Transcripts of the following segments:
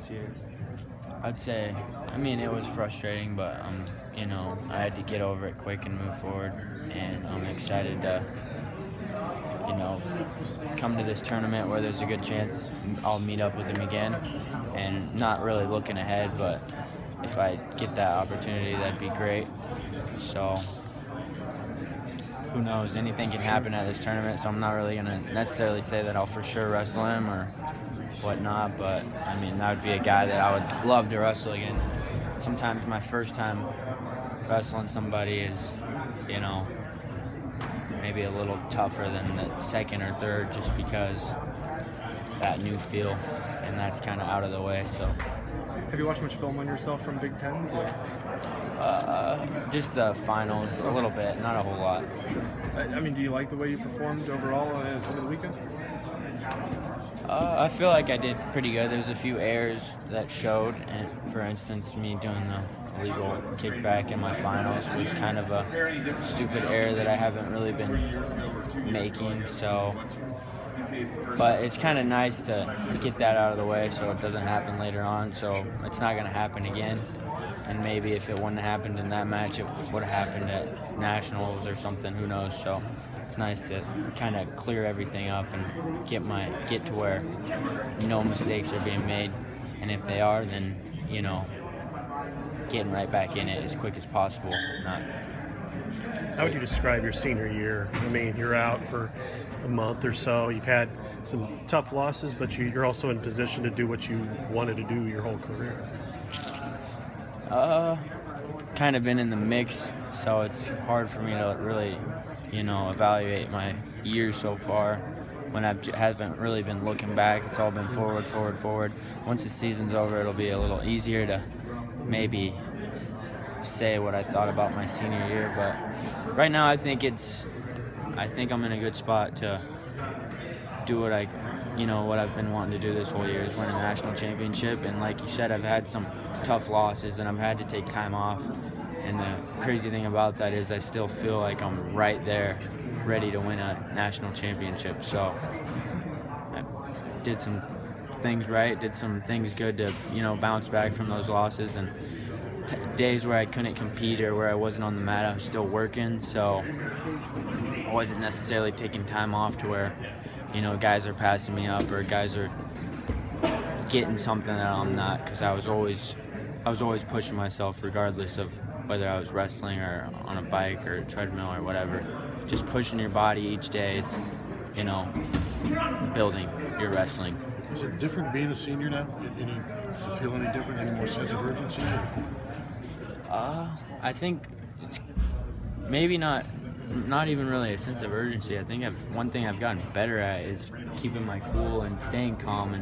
NCAAs? I'd say, I mean, it was frustrating, but I had to get over it quick and move forward, and I'm excited to, come to this tournament where there's a good chance I'll meet up with him again, and not really looking ahead, but if I get that opportunity, that'd be great. So, who knows? Anything can happen at this tournament, so I'm not really going to necessarily say that I'll for sure wrestle him or whatnot, but I mean, that would be a guy that I would love to wrestle again. Sometimes my first time wrestling somebody is, maybe a little tougher than the second or third, just because that new feel, and that's kind of out of the way. So, Have you watched much film on yourself from Big Tens? Or? just the finals, a little bit, not a whole lot. I mean, do you like the way you performed overall over the weekend? I feel like I did pretty good. There was a few errors that showed, and for instance, me doing the illegal kickback in my finals was kind of a stupid error that I haven't really been making. So, but it's kind of nice to get that out of the way so it doesn't happen later on. So it's not going to happen again. And maybe if it wouldn't have happened in that match, it would have happened at nationals or something. Who knows? So it's nice to kind of clear everything up and get to where no mistakes are being made, and if they are, then getting right back in it as quick as possible. How would you describe your senior year? I mean, you're out for a month or so. You've had some tough losses, but you're also in position to do what you wanted to do your whole career. Kind of been in the mix, so it's hard for me to really evaluate my year so far when I haven't really been looking back. It's all been forward. Once the season's over, it'll be a little easier to maybe say what I thought about my senior year, but right now I think I'm in a good spot to do what I've been wanting to do this whole year, is win a national championship. And like you said, I've had some tough losses and I've had to take time off. And the crazy thing about that is I still feel like I'm right there, ready to win a national championship. So I did some things right, did some things good to, bounce back from those losses. And days where I couldn't compete or where I wasn't on the mat, I was still working. So I wasn't necessarily taking time off to where, guys are passing me up or guys are getting something that I'm not, because I was always pushing myself regardless of whether I was wrestling or on a bike or treadmill or whatever. Just pushing your body each day is, building your wrestling. Is it different being a senior now? Do you feel any different, any more sense of urgency? I think it's maybe not even really a sense of urgency. I think one thing I've gotten better at is keeping my cool and staying calm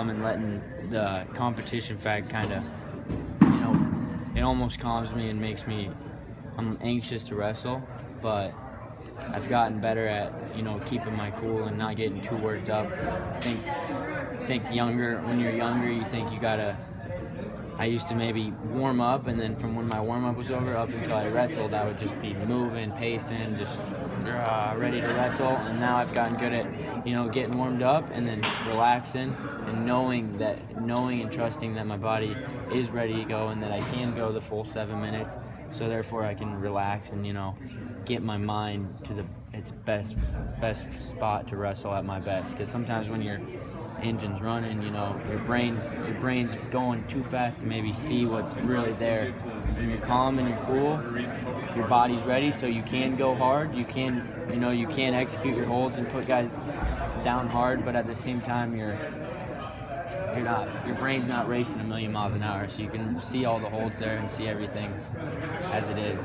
and letting the competition fact kind of, it almost calms me and makes me, I'm anxious to wrestle, but I've gotten better at, keeping my cool and not getting too worked up. I think when you're younger, you think you gotta, I used to maybe warm up, and then from when my warm-up was over up until I wrestled, I would just be moving, pacing, just ready to wrestle. And now I've gotten good at, getting warmed up and then relaxing and knowing and trusting that my body is ready to go and that I can go the full 7 minutes. So therefore I can relax and, get my mind to its best spot to wrestle at my best. Because sometimes when your engine's running, your brain's going too fast to maybe see what's really there. When you're calm and you're cool, your body's ready, so you can go hard. You can execute your holds and put guys down hard, but at the same time, your brain's not racing a million miles an hour, so you can see all the holds there and see everything as it is.